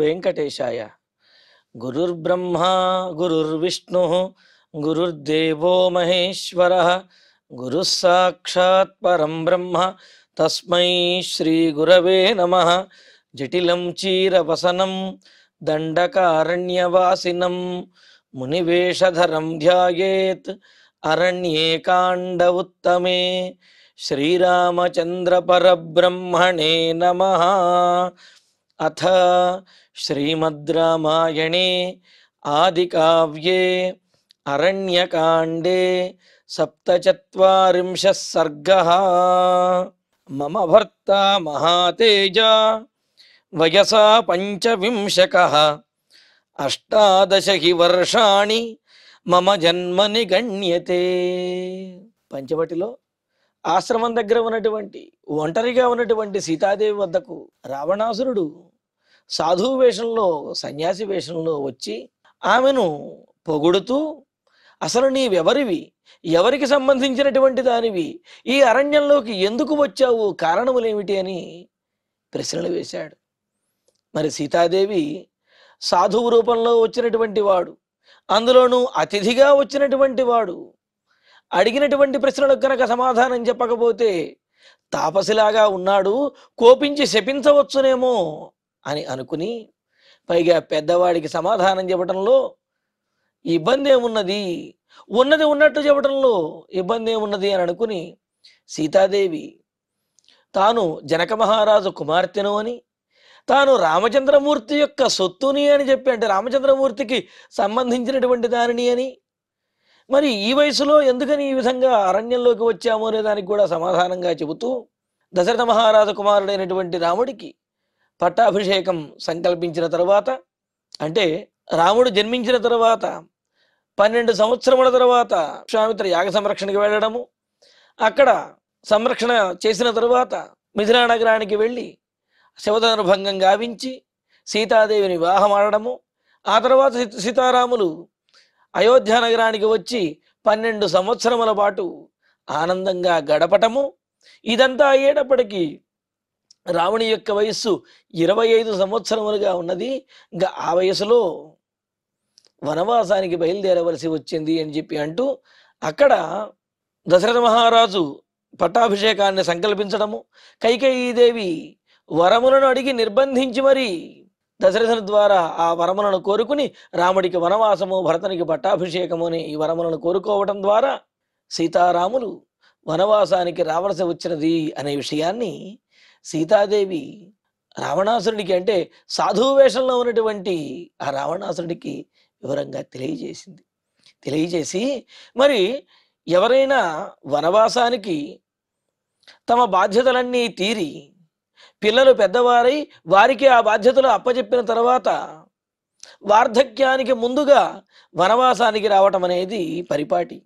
వెంకటేశాయ. గురుర్బ్రహ్మా గురుర్విష్ణు గురుర్దేవో మహేశ్వరః గురుః సాక్షాత్ పరం బ్రహ్మ తస్మై శ్రీ గురవే నమః. జటిలం చీరవసనం దండకారణ్యవాసినం మునివేషధరం ధ్యాయేత్ అరణ్యే కాండ ఉత్తమే. శ్రీరామచంద్ర పరబ్రహ్మణే నమః. అథ శ్రీమద్ రామాయణే ఆదికావ్యే అరణ్యకాండే సప్తచత్వారింశః సర్గః. మమ భర్త మహాతేజ వయసా పంచవింశకః. అష్టాదశ హి వర్షాణి మమ జన్మని గణ్యతే. పంచవటిలో ఆశ్రమం దగ్గర ఉన్నటువంటి ఒంటరిగా ఉన్నటువంటి సీతాదేవి వద్దకు రావణాసురుడు సాధువు వేషంలో సన్యాసి వేషంలో వచ్చి ఆమెను పొగుడుతూ, అసలు నీవెవరివి, ఎవరికి సంబంధించినటువంటి దానివి, ఈ అరణ్యంలోకి ఎందుకు వచ్చావు, కారణములేమిటి అని ప్రశ్నలు వేశాడు. మరి సీతాదేవి సాధువు రూపంలో వచ్చినటువంటి వాడు, అందులోనూ అతిథిగా వచ్చినటువంటి వాడు, అడిగినటువంటి ప్రశ్నలకు కనుక సమాధానం చెప్పకపోతే తాపసిలాగా ఉన్నాడు, కోపించి శపించవచ్చునేమో అని అనుకుని, పైగా పెద్దవాడికి సమాధానం చెప్పడంలో ఇబ్బంది ఏమున్నది, ఉన్నది ఉన్నట్టు చెప్పడంలో ఇబ్బంది ఏమున్నది అని అనుకుని సీతాదేవి తాను జనక మహారాజు కుమార్తెను అని, తాను రామచంద్రమూర్తి యొక్క సొత్తుని అని చెప్పి, అంటే రామచంద్రమూర్తికి సంబంధించినటువంటి దానిని అని, మరి ఈ వయసులో ఎందుకని ఈ విధంగా అరణ్యంలోకి వచ్చాము అనే దానికి కూడా సమాధానంగా చెబుతూ, దశరథ మహారాజు కుమారుడైనటువంటి రాముడికి పట్టాభిషేకం సంకల్పించిన తర్వాత, అంటే రాముడు జన్మించిన తర్వాత 12 సంవత్సరముల తర్వాత విశ్వామిత్ర యాగ సంరక్షణకి వెళ్ళడము, అక్కడ సంరక్షణ చేసిన తరువాత మిథిలా నగరానికి వెళ్ళి శివధనుర్భంగం గావించి సీతాదేవిని వివాహం ఆడడము, ఆ తర్వాత సీతారాములు అయోధ్య నగరానికి వచ్చి 12 సంవత్సరముల పాటు ఆనందంగా గడపటము. ఇదంతా అయ్యేటప్పటికీ రావణి యొక్క వయస్సు 25 సంవత్సరములుగా ఉన్నది. ఇంకా ఆ వయసులో వనవాసానికి బయలుదేరవలసి వచ్చింది అని చెప్పి అంటూ, అక్కడ దశరథ మహారాజు పట్టాభిషేకాన్ని సంకల్పించడము, కైకేయీదేవి వరములను అడిగి నిర్బంధించి మరి దశరథుని ద్వారా ఆ వరములను కోరుకుని రాముడికి వనవాసము, భరతునికి పట్టాభిషేకము అని ఈ వరములను కోరుకోవటం ద్వారా సీతారాములు వనవాసానికి రావలసి వచ్చినది అనే విషయాన్ని సీతాదేవి రావణాసురుడికి, అంటే సాధువు వేషంలో ఉన్నటువంటి ఆ రావణాసురుడికి వివరంగా తెలియజేసి, మరి ఎవరైనా వనవాసానికి తమ బాధ్యతలన్నీ తీరి పిల్లలు పెద్దవారై వారికి ఆ బాధ్యతలు అప్పచెప్పిన తర్వాత వార్ధక్యానికి ముందుగా వనవాసానికి రావటం అనేది పరిపాటి.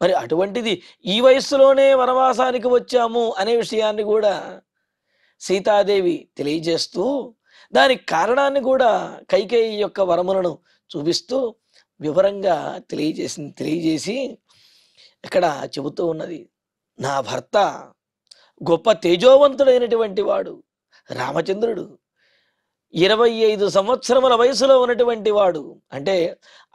మరి అటువంటిది ఈ వయస్సులోనే వనవాసానికి వచ్చాము అనే విషయాన్ని కూడా సీతాదేవి తెలియజేస్తూ, దానికి కారణాన్ని కూడా కైకేయి యొక్క వరములను చూపిస్తూ వివరంగా తెలియజేసి ఇక్కడ చెబుతూ ఉన్నది, నా భర్త గొప్ప తేజోవంతుడైనటువంటి వాడు రామచంద్రుడు, 25 సంవత్సరముల వయసులో ఉన్నటువంటి వాడు. అంటే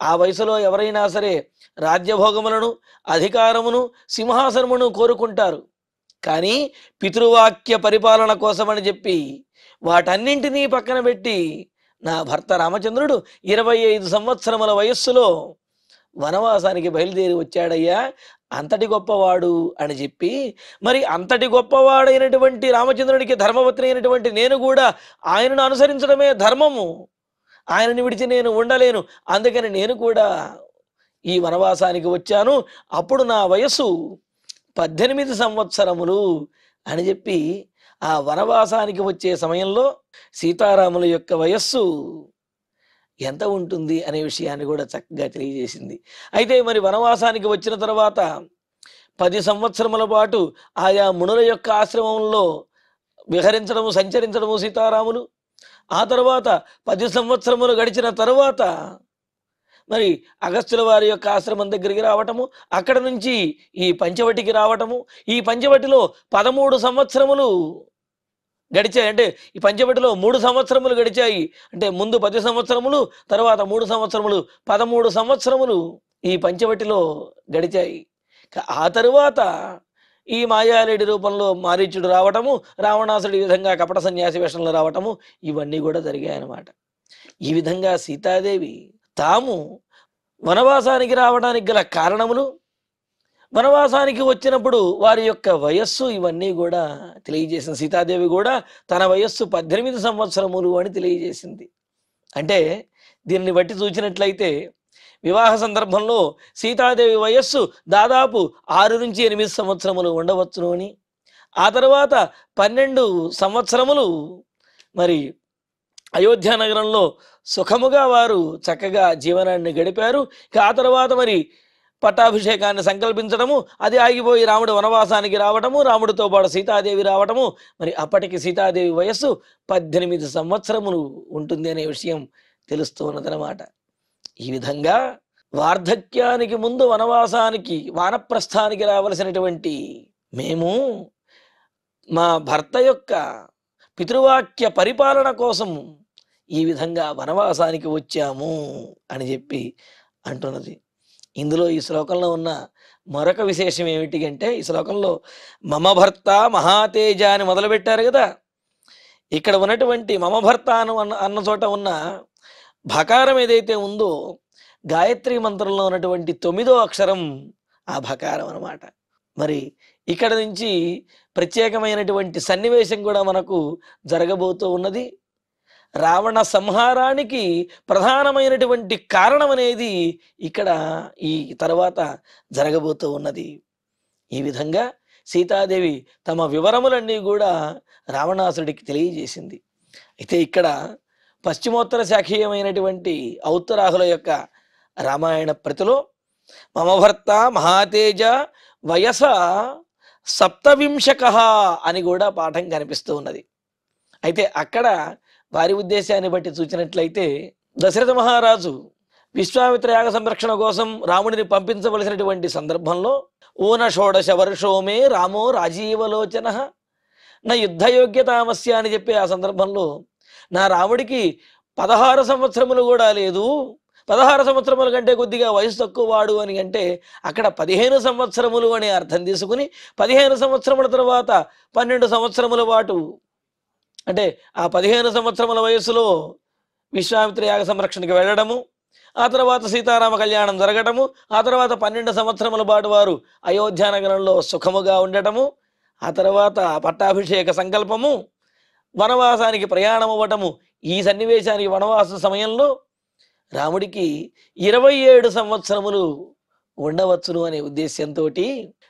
ఆ వయసులో ఎవరైనా సరే రాజ్యభోగములను, అధికారమును, సింహాసనమును కోరుకుంటారు. కానీ పితృవాక్య పరిపాలన కోసమని చెప్పి వాటన్నింటినీ పక్కన పెట్టి నా భర్త రామచంద్రుడు 25 సంవత్సరముల వయస్సులో వనవాసానికి బయలుదేరి వచ్చాడయ్యా, అంతటి గొప్పవాడు అని చెప్పి, మరి అంతటి గొప్పవాడైనటువంటి రామచంద్రుడికి ధర్మపత్ని అయినటువంటి నేను కూడా ఆయనను అనుసరించడమే ధర్మము, ఆయనని విడిచి నేను ఉండలేను, అందుకని నేను కూడా ఈ వనవాసానికి వచ్చాను, అప్పుడు నా వయస్సు 18 సంవత్సరములు అని చెప్పి ఆ వనవాసానికి వచ్చే సమయంలో సీతారాముల యొక్క వయస్సు ఎంత ఉంటుంది అనే విషయాన్ని కూడా చక్కగా తెలియజేసింది. అయితే మరి వనవాసానికి వచ్చిన తర్వాత 10 సంవత్సరముల పాటు ఆయా మునుల యొక్క ఆశ్రమంలో విహరించడము, సంచరించడము సీతారాములు. ఆ తర్వాత 10 సంవత్సరములు గడిచిన తరువాత మరి అగస్త్యుల వారి యొక్క ఆశ్రమం దగ్గరికి రావటము, అక్కడ నుంచి ఈ పంచవటికి రావటము, ఈ పంచవటిలో 13 సంవత్సరములు గడిచాయి. అంటే ఈ పంచవటిలో 3 సంవత్సరములు గడిచాయి. అంటే ముందు 10 సంవత్సరములు, తర్వాత 3 సంవత్సరములు, 13 సంవత్సరములు ఈ పంచవటిలో గడిచాయి. ఆ తరువాత ఈ మాయాలేడి రూపంలో మారీచుడు రావటము, రావణాసుడు ఈ విధంగా కపట సన్యాసి వేషంలో రావటము, ఇవన్నీ కూడా జరిగాయన్నమాట. ఈ విధంగా సీతాదేవి తాము వనవాసానికి రావడానికి గల కారణములు, వనవాసానికి వచ్చినప్పుడు వారి యొక్క వయస్సు, ఇవన్నీ కూడా తెలియజేసింది. సీతాదేవి కూడా తన వయస్సు 18 సంవత్సరములు అని తెలియజేసింది. అంటే దీన్ని బట్టి చూసినట్లయితే వివాహ సందర్భంలో సీతాదేవి వయస్సు దాదాపు 6 నుంచి 8 సంవత్సరములు ఉండవచ్చును అని, ఆ తర్వాత 12 సంవత్సరములు మరి అయోధ్య నగరంలో సుఖముగా వారు చక్కగా జీవనాన్ని గడిపారు. ఆ తర్వాత మరి పట్టాభిషేకాన్ని సంకల్పించడము, అది ఆగిపోయి రాముడు వనవాసానికి రావటము, రాముడితో పాటు సీతాదేవి రావటము, మరి అప్పటికి సీతాదేవి వయస్సు 18 సంవత్సరములు ఉంటుంది అనే విషయం తెలుస్తూ ఉన్నదన్నమాట. ఈ విధంగా వార్ధక్యానికి ముందు వనవాసానికి, వానప్రస్థానికి రావలసినటువంటి మేము మా భర్త యొక్క పితృవాక్య పరిపాలన కోసం ఈ విధంగా వనవాసానికి వచ్చాము అని చెప్పి అంటున్నది. ఇందులో ఈ శ్లోకంలో ఉన్న మరొక విశేషం ఏమిటి అంటే, ఈ శ్లోకంలో మమ భర్త మహాతేజ అని మొదలుపెట్టారు కదా. ఇక్కడ ఉన్నటువంటి మమ భర్త అన్న చోట ఉన్న భకారం ఏదైతే ఉందో, గాయత్రి మంత్రంలో ఉన్నటువంటి 9వ అక్షరం ఆ భకారం అన్నమాట. మరి ఇక్కడ నుంచి ప్రత్యేకమైనటువంటి సన్నివేశం కూడా మనకు జరగబోతూ ఉన్నది. రావణ సంహారానికి ప్రధానమైనటువంటి కారణం అనేది ఇక్కడ ఈ తర్వాత జరగబోతూ ఉన్నది. ఈ విధంగా సీతాదేవి తమ వివరములన్నీ కూడా రావణాసుడికి తెలియజేసింది. అయితే ఇక్కడ పశ్చిమోత్తర శాఖీయమైనటువంటి ఔత్తరాహుల యొక్క రామాయణ ప్రతిలో మమ భర్త మహాతేజ వయస 27 అని కూడా పాఠం కనిపిస్తూ ఉన్నది. అయితే అక్కడ వారి ఉద్దేశాన్ని బట్టి చూసినట్లయితే, దశరథ మహారాజు విశ్వామిత్ర యాగ సంరక్షణ కోసం రాముడిని పంపించవలసినటువంటి సందర్భంలో ఊన షోడశ వర్షోమే రామో రాజీవలోచన నా యుద్ధయోగ్యతామస్య అని చెప్పి ఆ సందర్భంలో నా రాముడికి 16 సంవత్సరములు కూడా లేదు, 16 సంవత్సరముల కంటే కొద్దిగా వయసు తక్కువ వాడు అని అంటే అక్కడ 15 సంవత్సరములు అని అర్థం తీసుకుని 15 సంవత్సరముల తర్వాత 12 సంవత్సరముల పాటు, అంటే ఆ 15 సంవత్సరముల వయస్సులో విశ్వామిత్ర యాగ సంరక్షణకి వెళ్ళడము, ఆ తర్వాత సీతారామ కళ్యాణం జరగటము, ఆ తర్వాత 12 సంవత్సరముల పాటు వారు అయోధ్య నగరంలో సుఖముగా ఉండటము, ఆ తర్వాత పట్టాభిషేక సంకల్పము, వనవాసానికి ప్రయాణం అవ్వటము. ఈ సన్నివేశానికి వనవాస సమయంలో రాముడికి 27 సంవత్సరములు ఉండవచ్చును అనే ఉద్దేశ్యంతో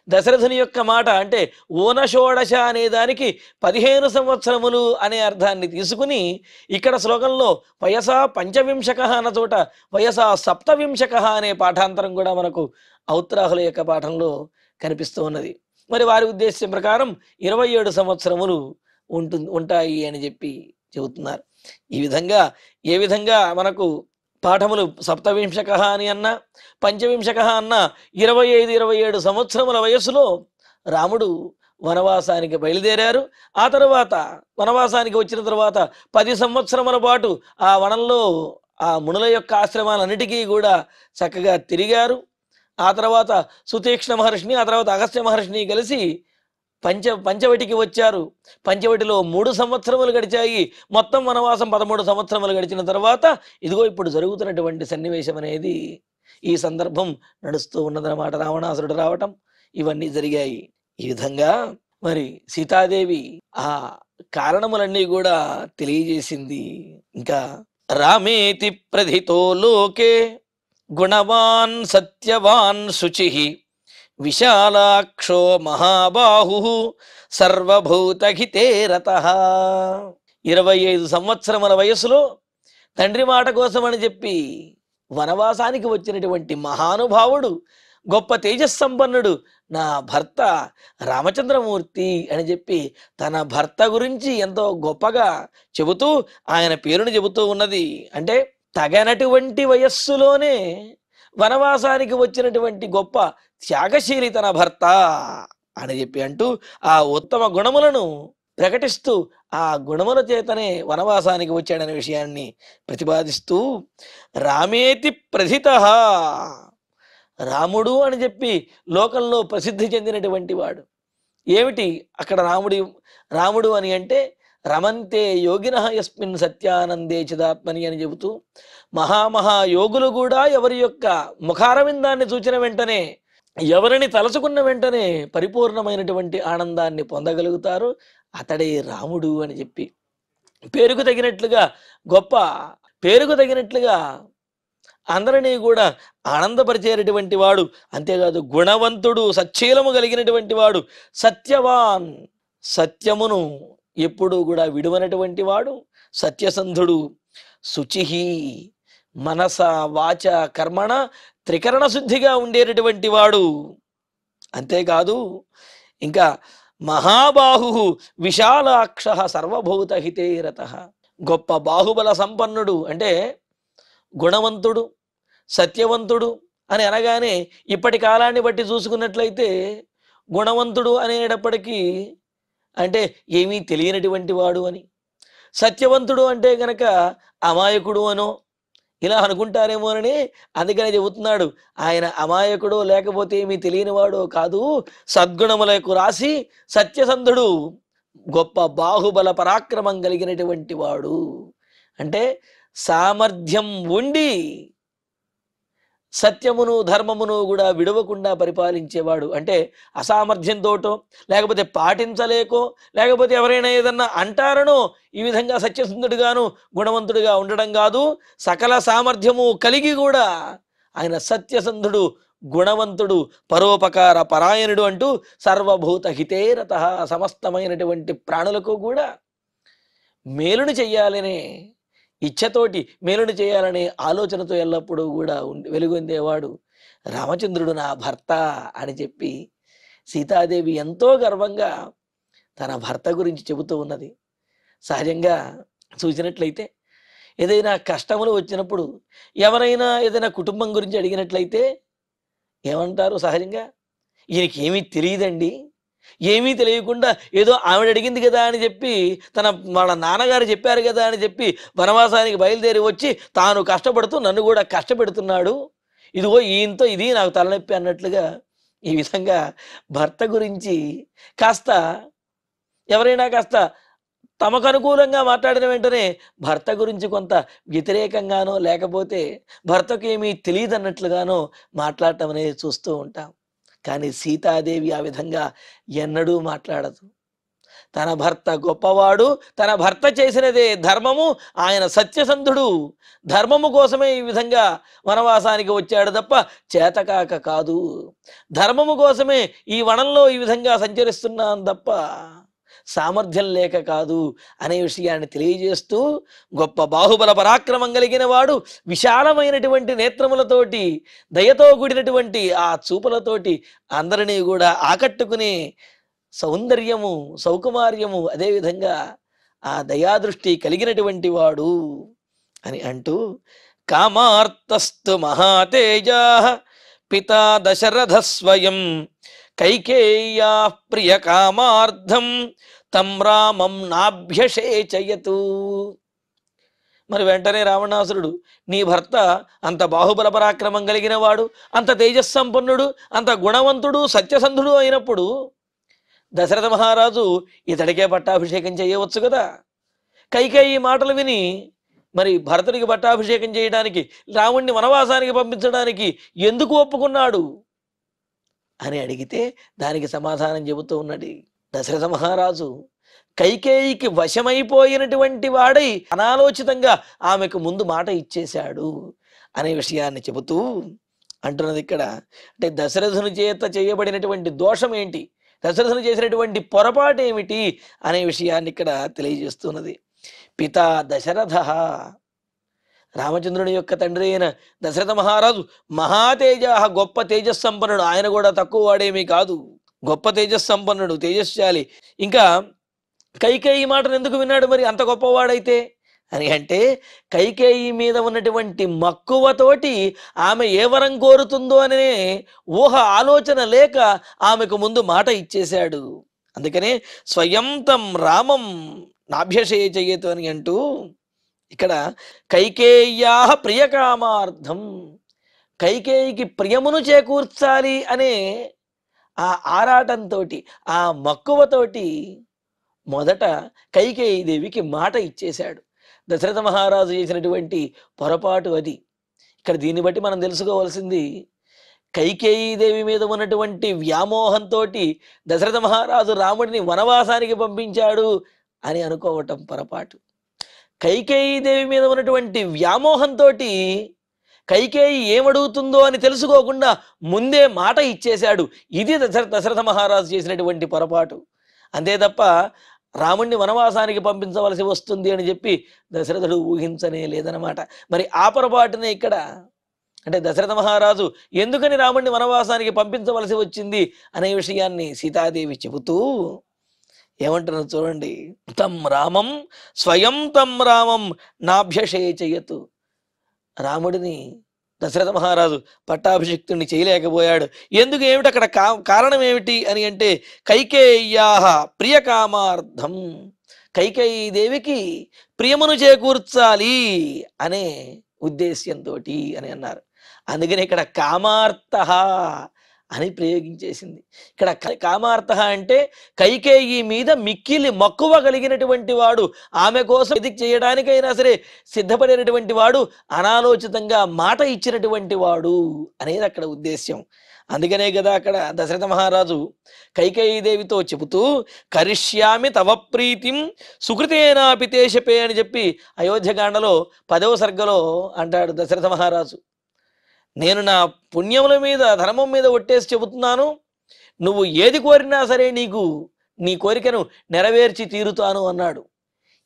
దశరథుని యొక్క మాట, అంటే ఊనషోడశ అనే దానికి 15 సంవత్సరములు అనే అర్థాన్ని తీసుకుని ఇక్కడ శ్లోకంలో వయసా 25 అన్న చోట వయసా 27 అనే పాఠాంతరం కూడా మనకు ఔత్తరాహుల యొక్క పాఠంలో కనిపిస్తూ ఉన్నది. మరి వారి ఉద్దేశ్యం ప్రకారం 27 సంవత్సరములు ఉంటాయి అని చెప్పి చెబుతున్నారు. ఈ విధంగా ఏ విధంగా మనకు పాఠములు 27 అని అన్నా 25 అన్నా 25-27 సంవత్సరముల వయస్సులో రాముడు వనవాసానికి బయలుదేరారు. ఆ తర్వాత వనవాసానికి వచ్చిన తర్వాత 10 సంవత్సరముల పాటు ఆ వనంలో ఆ మునుల యొక్క ఆశ్రమాలన్నిటికీ కూడా చక్కగా తిరిగారు. ఆ తర్వాత సుతీక్ష్ణ మహర్షిని, ఆ తర్వాత అగస్త్య మహర్షిని కలిసి పంచవటికి వచ్చారు. పంచవటిలో 3 సంవత్సరములు గడిచాయి. మొత్తం వనవాసం 13 సంవత్సరములు గడిచిన తర్వాత ఇదిగో ఇప్పుడు జరుగుతున్నటువంటి సన్నివేశం అనేది ఈ సందర్భం నడుస్తూ ఉన్నదన్నమాట. రావణాసురుడు రావటం ఇవన్నీ జరిగాయి. ఈ విధంగా మరి సీతాదేవి ఆ కారణములన్నీ కూడా తెలియజేసింది. ఇంకా రామేతి ప్రథితో లోకే గుణవాన్ సత్యవాన్ శుచి విశాలాక్షో మహాబాహు సర్వభూతహితే రతః. 25 సంవత్సరముల వయసులో తండ్రి మాట కోసమని చెప్పి వనవాసానికి వచ్చినటువంటి మహానుభావుడు, గొప్ప తేజస్సంపన్నుడు నా భర్త రామచంద్రమూర్తి అని చెప్పి తన భర్త గురించి ఎంతో గొప్పగా చెబుతూ ఆయన పేరుని చెబుతూ ఉన్నది. అంటే తగనటువంటి వయస్సులోనే వనవాసానికి వచ్చినటువంటి గొప్ప త్యాగశీలి తన భర్త అని చెప్పి అంటూ ఆ ఉత్తమ గుణములను ప్రకటిస్తూ ఆ గుణముల చేతనే వనవాసానికి వచ్చాడనే విషయాన్ని ప్రతిపాదిస్తూ రామేతి ప్రథిత, రాముడు అని చెప్పి లోకంలో ప్రసిద్ధి చెందినటువంటి వాడు. ఏమిటి అక్కడ రాముడు అని అంటే రమంతే యోగిన యస్మిన్ సత్యానందే చిదాత్మని అని చెబుతూ, మహాయోగులు కూడా ఎవరి యొక్క ముఖారవిందాన్ని చూచిన వెంటనే, ఎవరిని తలచుకున్న వెంటనే పరిపూర్ణమైనటువంటి ఆనందాన్ని పొందగలుగుతారు, అతడే రాముడు అని చెప్పి పేరుకు తగినట్లుగా, గొప్ప పేరుకు తగినట్లుగా అందరినీ కూడా ఆనందపరిచేటటువంటి వాడు. అంతేకాదు గుణవంతుడు, సచ్చీలము కలిగినటువంటి వాడు, సత్యవాన్, సత్యమును ఎప్పుడూ కూడా విడువనటువంటి వాడు, సత్యసంధుడు, శుచిహి, మనస వాచ కర్మణ త్రికరణ శుద్ధిగా ఉండేటటువంటి వాడు. అంతేకాదు ఇంకా మహాబాహు విశాలాక్ష సర్వభూత హితేరత, గొప్ప బాహుబల సంపన్నుడు అంటే గుణవంతుడు, సత్యవంతుడు అని అనగానే ఇప్పటి కాలాన్ని బట్టి చూసుకున్నట్లయితే గుణవంతుడు అనేటప్పటికీ అంటే ఏమీ తెలియనటువంటి వాడు అని, సత్యవంతుడు అంటే గనక అమాయకుడు అనో ఇలా అనుకుంటారేమోనని అందుకనే చెబుతున్నాడు, ఆయన అమాయకుడు లేకపోతే ఏమీ తెలియనివాడో కాదు, సద్గుణములకు రాసి సత్యసంధుడు, గొప్ప బాహుబల పరాక్రమం కలిగినటువంటి వాడు. అంటే సామర్థ్యం ఉండి సత్యమును ధర్మమును కూడా విడవకుండా పరిపాలించేవాడు. అంటే అసామర్థ్యంతోటో లేకపోతే పాటించలేకో లేకపోతే ఎవరైనా ఏదన్నా అంటారనో ఈ విధంగా సత్యసుందరుడుగాను గుణవంతుడిగా ఉండడం కాదు, సకల సామర్థ్యము కలిగి కూడా ఆయన సత్యసంధుడు, గుణవంతుడు, పరోపకార పరాయణుడు అంటూ సర్వభూత హితేరత, సమస్తమైనటువంటి ప్రాణులకు కూడా మేలుని చెయ్యాలనే ఇచ్ఛతోటి, మేలుని చేయాలనే ఆలోచనతో ఎల్లప్పుడూ కూడా వెలుగొందేవాడు రామచంద్రుడు నా భర్త అని చెప్పి సీతాదేవి ఎంతో గర్వంగా తన భర్త గురించి చెబుతూ ఉన్నది. సహజంగా చూసినట్లయితే ఏదైనా కష్టములు వచ్చినప్పుడు ఎవరైనా ఏదైనా కుటుంబం గురించి అడిగినట్లయితే ఏమంటారు? సహజంగా ఈయనకి ఏమీ తెలియదండి, ఏమీ తెలియకుండా ఏదో ఆవిడ అడిగింది కదా అని చెప్పి వాళ్ళ నాన్నగారు చెప్పారు కదా అని చెప్పి వనవాసానికి బయలుదేరి వచ్చి తాను కష్టపడుతూ నన్ను కూడా కష్టపెడుతున్నాడు, ఇదిగో ఈయంతో ఇది నాకు తలనొప్పి అన్నట్లుగా ఈ విధంగా భర్త గురించి కాస్త ఎవరైనా కాస్త తమకు అనుకూలంగా మాట్లాడిన వెంటనే భర్త గురించి కొంత వ్యతిరేకంగానో లేకపోతే భర్తకు ఏమీ తెలియదు అన్నట్లుగానో మాట్లాడటం అనేది చూస్తూ ఉంటాం. కానీ సీతాదేవి ఆ విధంగా ఎన్నడూ మాట్లాడదు. తన భర్త గొప్పవాడు, తన భర్త చేసినదే ధర్మము, ఆయన సత్యసంధుడు, ధర్మము కోసమే ఈ విధంగా వనవాసానికి వచ్చాడు తప్ప చేతకాక కాదు, ధర్మము కోసమే ఈ వనంలో ఈ విధంగా సంచరిస్తున్నాను తప్ప సామర్థ్యం లేక కాదు అనే విషయాన్ని తెలియజేస్తూ, గొప్ప బాహుబల పరాక్రమం కలిగిన వాడు, విశాలమైనటువంటి నేత్రములతోటి దయతో కూడినటువంటి ఆ చూపులతోటి అందరినీ కూడా ఆకట్టుకునే సౌందర్యము, సౌకుమార్యము, అదేవిధంగా ఆ దయాదృష్టి కలిగినటువంటి వాడు అని అంటూ, కామార్తస్తు మహాతేజా పితా దశరథ స్వయం కైకేయ్యా ప్రియ కామార్థం తం రామం నాభ్యషేచయతు. మరి వెంటనే రావణాసురుడు, నీ భర్త అంత బాహుబల పరాక్రమం కలిగిన వాడు, అంత తేజస్సంపన్నుడు, అంత గుణవంతుడు, సత్యసంధుడు అయినప్పుడు దశరథ మహారాజు ఇతడికే పట్టాభిషేకం చేయవచ్చు కదా. కైకేయి మాటలు విని మరి భరతుడికి పట్టాభిషేకం చేయడానికి, రాముణ్ణి వనవాసానికి పంపించడానికి ఎందుకు ఒప్పుకున్నాడు అని అడిగితే దానికి సమాధానం చెబుతూ ఉన్నది దశరథ మహారాజు. కైకేయికి వశమైపోయినటువంటి వాడై అనాలోచితంగా ఆమెకు ముందు మాట ఇచ్చేశాడు అనే విషయాన్ని చెబుతూ అంటున్నది ఇక్కడ. అంటే దశరథుని చేత చేయబడినటువంటి దోషం ఏంటి, దశరథుని చేసినటువంటి పొరపాటు ఏమిటి అనే విషయాన్ని ఇక్కడ తెలియజేస్తున్నది. పితా దశరథ, రామచంద్రుని యొక్క తండ్రి అయిన దశరథ మహారాజు మహాతేజ, గొప్ప తేజస్సంపన్నుడు. ఆయన కూడా తక్కువ వాడేమీ కాదు, గొప్ప తేజస్సంపన్నుడు, తేజస్శాలి. ఇంకా కైకేయి మాటను ఎందుకు విన్నాడు మరి అంత గొప్పవాడైతే అని అంటే, కైకేయి మీద ఉన్నటువంటి మక్కువతోటి ఆమె ఏ వరం కోరుతుందో అనే ఊహ ఆలోచన లేక ఆమెకు ముందు మాట ఇచ్చేశాడు అందుకనే స్వయం తం రామం నాభ్యషేచయేతు అని అంటూ ఇక్కడ కైకేయ్యా ప్రియకామార్థం, కైకేయికి ప్రియమును చేకూర్చాలి అనే ఆ ఆరాటంతో, ఆ మక్కువతోటి మొదట కైకేయి దేవికి మాట ఇచ్చేశాడు. దశరథ మహారాజు చేసినటువంటి పొరపాటు అది. ఇక్కడ దీన్ని బట్టి మనం తెలుసుకోవాల్సింది, కైకేయి దేవి మీద ఉన్నటువంటి వ్యామోహంతో దశరథ మహారాజు రాముడిని వనవాసానికి పంపించాడు అని అనుకోవటం పొరపాటు. కైకేయి దేవి మీద ఉన్నటువంటి వ్యామోహంతో కైకేయి ఏమడుగుతుందో అని తెలుసుకోకుండా ముందే మాట ఇచ్చేశాడు. ఇది దశరథ మహారాజు చేసినటువంటి పొరపాటు. అంతే తప్ప రాముణ్ణి వనవాసానికి పంపించవలసి వస్తుంది అని చెప్పి దశరథుడు ఊహించనే లేదనమాట. మరి ఆ పొరపాటునే ఇక్కడ, అంటే దశరథ మహారాజు ఎందుకని రాముణ్ణి వనవాసానికి పంపించవలసి వచ్చింది అనే విషయాన్ని సీతాదేవి చెబుతూ ఏమంటున్నారు చూడండి. తం రామం స్వయం తం రామం నాభ్యషేచయతు. రాముడిని దశరథ మహారాజు పట్టాభిషిక్తుడిని చేయలేకపోయాడు. ఎందుకు, ఏమిటి అక్కడ కారణం ఏమిటి అని అంటే, కైకేయ్యా ప్రియకామార్థం, కైకేయి దేవికి ప్రియమును చేకూర్చాలి అనే ఉద్దేశ్యంతో అని అన్నారు. అందుకని ఇక్కడ కామార్థ అని ప్రయోగించేసింది. ఇక్కడ కామార్థ అంటే కైకేయి మీద మిక్కిలి మక్కువ కలిగినటువంటి వాడు, ఆమె కోసం ఇది చేయడానికైనా సరే సిద్ధపడినటువంటి వాడు, అనాలోచితంగా మాట ఇచ్చినటువంటి వాడు అనేది అక్కడ ఉద్దేశ్యం. అందుకనే కదా అక్కడ దశరథ మహారాజు కైకేయి దేవితో చెబుతూ కరిష్యామి తవ ప్రీతిం సుకృతేనాపి తే శపే అని చెప్పి అయోధ్యకాండలో 10వ సర్గలో అంటాడు దశరథ మహారాజు. నేను నా పుణ్యముల మీద ధర్మం మీద ఒట్టేసి చెబుతున్నాను, నువ్వు ఏది కోరినా సరే నీ కోరికను నెరవేర్చి తీరుతాను అన్నాడు.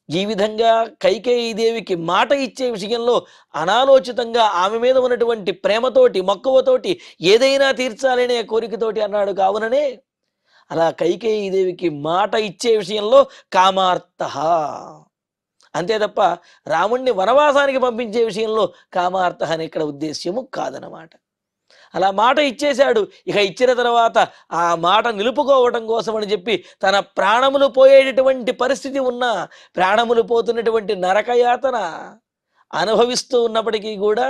ఈ విధంగా కైకేయి దేవికి మాట ఇచ్చే విషయంలో అనాలోచితంగా ఆమె మీద ఉన్నటువంటి ప్రేమతోటి మక్కువతోటి ఏదైనా తీర్చాలనే కోరికతోటి అన్నాడు. కావుననే అలా కైకేయి దేవికి మాట ఇచ్చే విషయంలో కామార్థ, అంతే తప్ప రాముణ్ణి వనవాసానికి పంపించే విషయంలో కామార్థ అనే ఇక్కడ ఉద్దేశ్యము కాదనమాట. అలా మాట ఇచ్చేశాడు. ఇక ఇచ్చిన తర్వాత ఆ మాట నిలుపుకోవటం కోసం అని చెప్పి తన ప్రాణములు పోయేటటువంటి పరిస్థితి ఉన్నా, ప్రాణములు పోతున్నటువంటి నరకయాతన అనుభవిస్తూ ఉన్నప్పటికీ కూడా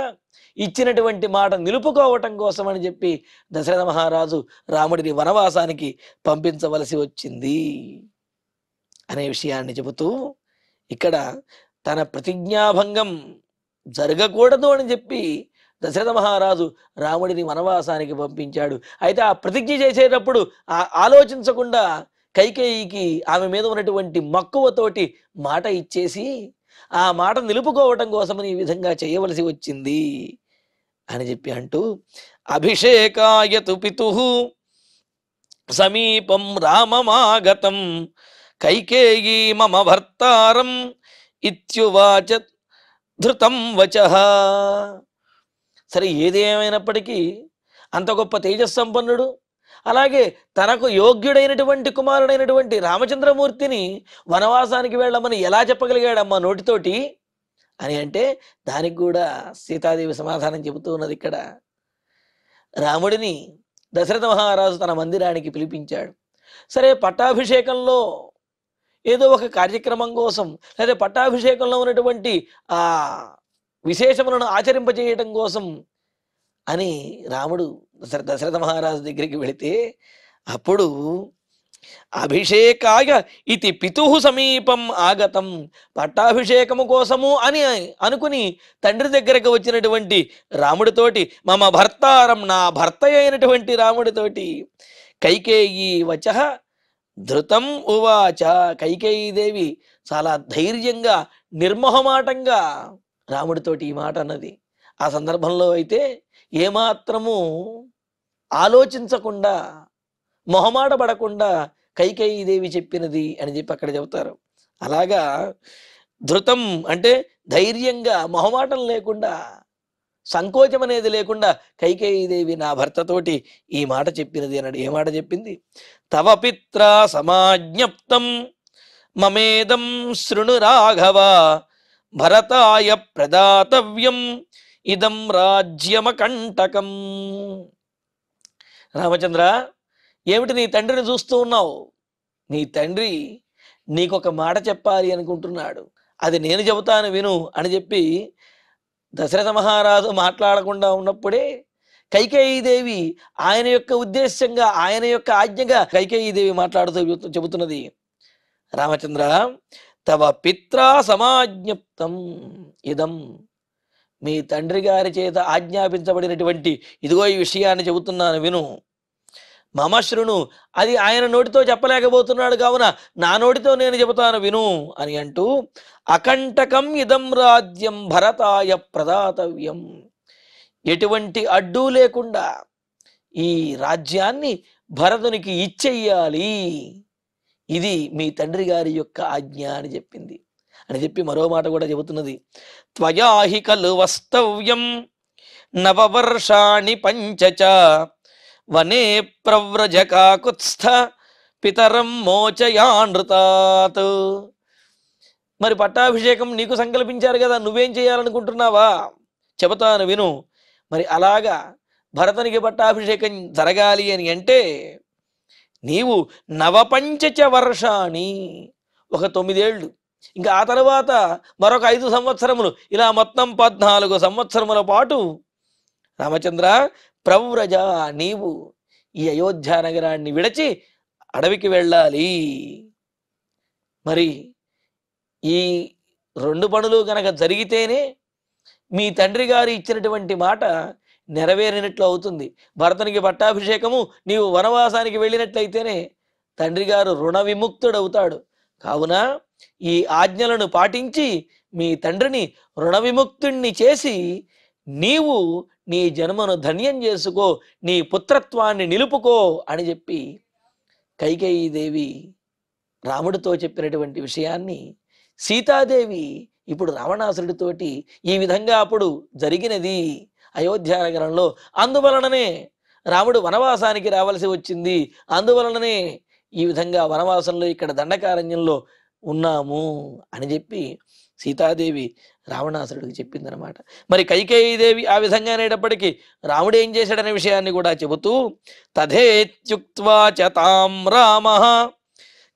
ఇచ్చినటువంటి మాట నిలుపుకోవటం కోసం అని చెప్పి దశరథ మహారాజు రాముడిని వనవాసానికి పంపించవలసి వచ్చింది అనే విషయాన్ని చెబుతూ ఇక్కడ తన ప్రతిజ్ఞాభంగం జరగకూడదు అని చెప్పి దశరథ మహారాజు రాముడిని వనవాసానికి పంపించాడు. అయితే ఆ ప్రతిజ్ఞ చేసేటప్పుడు ఆలోచించకుండా కైకేయికి ఆమె మీద ఉన్నటువంటి మక్కువతోటి మాట ఇచ్చేసి ఆ మాట నిలుపుకోవటం కోసమని ఈ విధంగా చేయవలసి వచ్చింది అని చెప్పి అంటూ అభిషేకాయతు పితుః సమీపం రామమాగతం కైకేయీ మమ భర్తారం ఇత్యువాచ ధృతం వచః. సరే, ఏది ఏమైనప్పటికీ అంత గొప్ప తేజస్సంపన్నుడు, అలాగే తనకు యోగ్యుడైనటువంటి కుమారుడైనటువంటి రామచంద్రమూర్తిని వనవాసానికి వెళ్ళమని ఎలా చెప్పగలిగాడమ్మా నోటితోటి అని అంటే, దానికి కూడా సీతాదేవి సమాధానం చెబుతూ ఉన్నది. ఇక్కడ రాముడిని దశరథ మహారాజు తన మందిరానికి పిలిపించాడు. సరే, పట్టాభిషేకంలో ఏదో ఒక కార్యక్రమం కోసం, లేదా పట్టాభిషేకంలో ఉన్నటువంటి ఆ విశేషములను ఆచరింపజేయటం కోసం అని రాముడు దశరథ మహారాజు దగ్గరికి వెళితే, అప్పుడు అభిషేకాయ ఇది పితుః సమీపం ఆగతం, పట్టాభిషేకము కోసము అని అనుకుని తండ్రి దగ్గరకు వచ్చినటువంటి రాముడితోటి, మమ భర్తారం, నా భర్త అయినటువంటి రాముడితోటి, కైకేయీ వచః ధృతం ఉవాచ, కైకేయీ దేవి చాలా ధైర్యంగా నిర్మోహమాటంగా రాముడితోటి ఈ మాట అన్నది. ఆ సందర్భంలో అయితే ఏమాత్రము ఆలోచించకుండా, మొహమాట పడకుండా కైకేయీ దేవి చెప్పినది అని చెప్పి అక్కడ చెబుతారు. అలాగా ధృతం అంటే ధైర్యంగా, మొహమాటం లేకుండా, సంకోచం అనేది లేకుండా కైకేయీ దేవి నా భర్తతోటి ఈ మాట చెప్పినది అన్నాడు. ఏ మాట చెప్పింది? తవ పిత్రా సమాజ్ఞప్తం మమేదం శృణు రాఘవ భరతాయ ప్రదాతవ్యం ఇదం రాజ్యమకంటకం. రామచంద్ర, ఏమిటి నీ తండ్రిని చూస్తూ ఉన్నావు? నీ తండ్రి నీకొక మాట చెప్పాలి అనుకుంటున్నాడు, అది నేను చెబుతాను విను అని చెప్పి దశరథ మహారాజు మాట్లాడకుండా ఉన్నప్పుడే కైకేయీదేవి ఆయన యొక్క ఉద్దేశ్యంగా, ఆయన యొక్క ఆజ్ఞగా కైకేయీదేవి మాట్లాడుతూ చెబుతున్నది, రామచంద్ర తవ పిత్రా సమాజ్ఞప్తం ఇదం, మీ తండ్రి గారి చేత ఆజ్ఞాపించబడినటువంటి ఇదిగో ఈ విషయాన్ని చెబుతున్నాను విను. మమ శృణు, అది ఆయన నోటితో చెప్పలేకపోతున్నాడు కావున నా నోటితో నేను చెబుతాను విను అని అంటూ, అకంటకం ఇదం రాజ్యం భరతాయ ప్రదాతవ్యం, ఎటువంటి అడ్డు లేకుండా ఈ రాజ్యాన్ని భరతునికి ఇచ్చెయ్యాలి, ఇది మీ తండ్రి గారి యొక్క ఆజ్ఞ అని చెప్పింది. అని చెప్పి మరో మాట కూడా చెబుతున్నది, త్వయాహి ఖలు వస్తవ్యం నవవర్షాణి పంచచ వనే ప్రవ్రజకాకుత్స్థ పితరం మోచయానృతాత్. మరి పట్టాభిషేకం నీకు సంకల్పించారు కదా, నువ్వేం చేయాలనుకుంటున్నావా చెబుతాను విను. మరి అలాగా భరతునికి పట్టాభిషేకం జరగాలి అని అంటే నీవు నవపంచచ వర్షాణి, ఒక 9 ఏళ్ళు, ఇంకా ఆ తర్వాత మరొక 5 సంవత్సరములు, ఇలా మొత్తం 14 సంవత్సరముల పాటు రామచంద్ర ప్రవ్రజ, నీవు ఈ అయోధ్య నగరాన్ని విడిచి అడవికి వెళ్ళాలి. మరి ఈ 2 పనులు గనక జరిగితేనే మీ తండ్రి గారు ఇచ్చినటువంటి మాట నెరవేరినట్లు అవుతుంది. భరతునికి పట్టాభిషేకము, నీవు వనవాసానికి వెళ్ళినట్లయితేనే తండ్రి గారు రుణ విముక్తుడవుతాడు. కావున ఈ ఆజ్ఞలను పాటించి మీ తండ్రిని రుణ విముక్తుణ్ణి చేసి నీవు నీ జన్మను ధన్యం చేసుకో, నీ పుత్రత్వాన్ని నిలుపుకో అని చెప్పి కైకేయీదేవి రాముడితో చెప్పినటువంటి విషయాన్ని సీతాదేవి ఇప్పుడు రావణాసురుడితోటి ఈ విధంగా అప్పుడు జరిగినది అయోధ్య నగరంలో, అందువలననే రాముడు వనవాసానికి రావలసి వచ్చింది, అందువలననే ఈ విధంగా వనవాసంలో ఇక్కడ దండకారణ్యంలో ఉన్నాము అని చెప్పి సీతాదేవి రావణాసురుడికి చెప్పిందనమాట. మరి కైకేయీదేవి ఆ విధంగా అనేటప్పటికీ రాముడు ఏం చేశాడనే విషయాన్ని కూడా చెబుతూ, తథేత్యుక్త్వా చ తాం రామః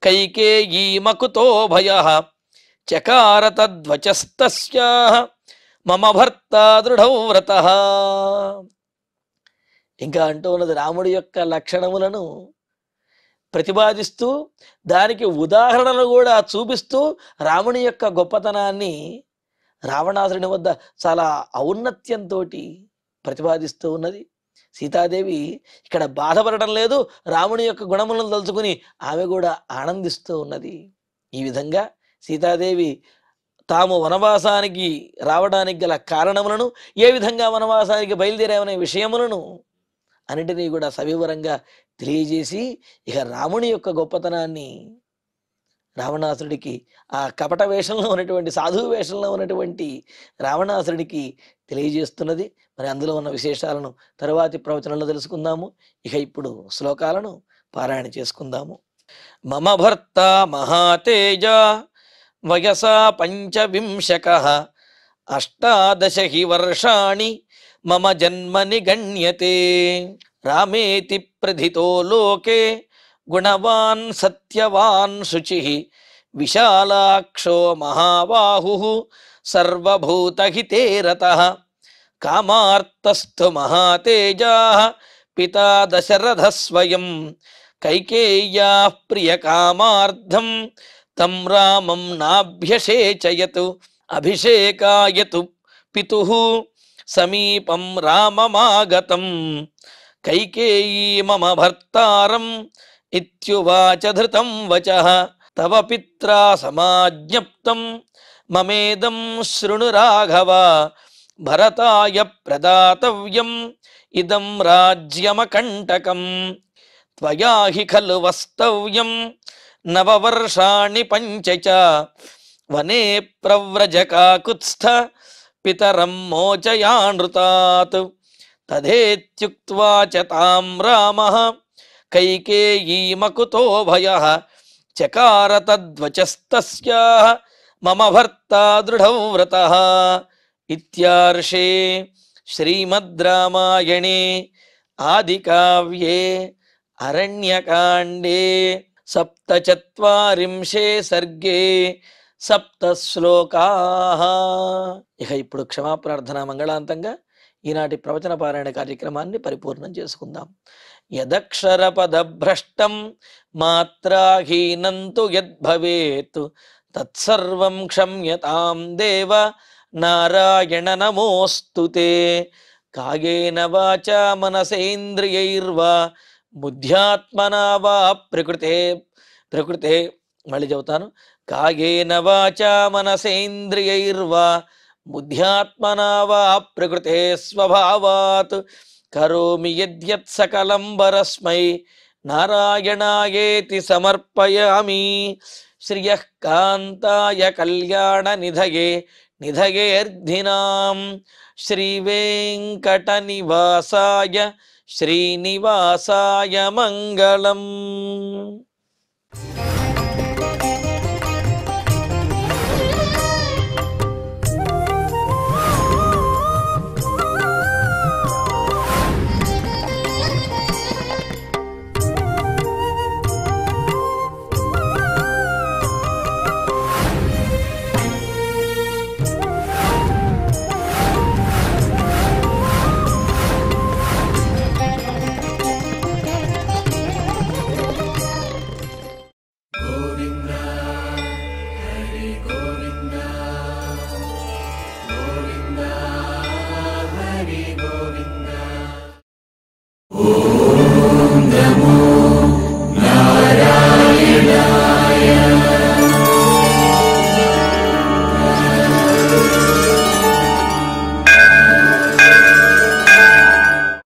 కైకేయీమకుతో భయః చకార తద్వచస్తస్యాః మమ భర్త దృఢౌ వ్రతః. ఇంకా అంటూ ఉన్నది, రాముడి యొక్క లక్షణములను ప్రతిపాదిస్తూ దానికి ఉదాహరణలు కూడా చూపిస్తూ రాముని యొక్క గొప్పతనాన్ని రావణాసురుని వద్ద చాలా ఔన్నత్యంతో ప్రతిపాదిస్తూ ఉన్నది. సీతాదేవి ఇక్కడ బాధపడటం లేదు, రాముని యొక్క గుణములను తలుచుకుని ఆమె కూడా ఆనందిస్తూ ఉన్నది. ఈ విధంగా సీతాదేవి తాము వనవాసానికి రావడానికి గల కారణములను, ఏ విధంగా వనవాసానికి బయలుదేరామనే విషయములను అన్నిటినీ కూడా సవివరంగా తెలియజేసి ఇక రాముని యొక్క గొప్పతనాన్ని రావణాసురుడికి, ఆ కపట వేషంలో ఉన్నటువంటి సాధువు వేషంలో ఉన్నటువంటి రావణాసురుడికి తెలియజేస్తున్నది. మరి అందులో ఉన్న విశేషాలను తరువాతి ప్రవచనంలో తెలుసుకుందాము. ఇక ఇప్పుడు శ్లోకాలను పారాయణ చేసుకుందాము. మమ భర్త మహాతేజ వయసా 25 18 హి వర్షాణి మమ జన్మని గణ్యతే రామేతి ప్రథితో లోకే గుణవాన్ సత్యవాన్ శుచిః విశాలాక్షో మహాబాహుః సర్వభూతహితే రతః కామార్తస్థు మహాతేజాః పితా దశరథ స్వయం కైకేయ్యాః ప్రియకామార్థం తం రామం నాభ్యషేచయతు అభిషేకాయతు పితుః సమీపం రామమాగతం కైకేయీ మమ భర్తారం ఇత్యువాచ ధృతం వచః తవ పిత్రా సమాజ్ఞప్తం మమేదం శృణు రాఘవ భరతాయ ప్రదాతవ్యం ఇదం రాజ్యమకంటకం త్వయా హి ఖలు వస్తవ్యం నవవర్షాణి పంచచ వనే ప్రవ్రజకాకుత్స్థ పితరం మోచయానృతాత్ తథేత్యుక్త్వా చ తాం రామః కైకేయీమకుతో భయః చకార తద్వచస్తస్యాః మమ భర్త దృఢౌ వ్రతః. ఇత్యార్షే శ్రీమద్ రామాయణే ఆదికావ్యే అరణ్యకాండే సప్తచత్వారింశే సర్గే సప్త శ్లోకాః. ఇక ఇప్పుడు క్షమాప్రార్థన మంగళాంతంగా ఈనాటి ప్రవచన పారాయణ కార్యక్రమాన్ని పరిపూర్ణం చేసుకుందాం. యదక్షర పదభ్రష్టం మాత్రాహీనంతు యద్భవేత్ తత్సర్వం క్షమ్యతాం దేవ నారాయణ నమోస్తుతే. కాయేన వాచా మనసేంద్రియైర్వా బుద్ధ్యాత్మనా వా ప్రకృతే మళ్ళీ చెబుతాను. కాయేన వాచా మనసేంద్రియైర్వా బుద్ధ్యాత్మనా వా ప్రకృతే స్వభావాత్ కరోమి యద్యత్ సకలం పరస్మై నారాయణాయేతి సమర్పయామి. శ్రియః కాంతాయ కళ్యాణ నిధయేర్ధినాం శ్రీవేంకట నివాసాయ శ్రీనివాసాయ మంగళం.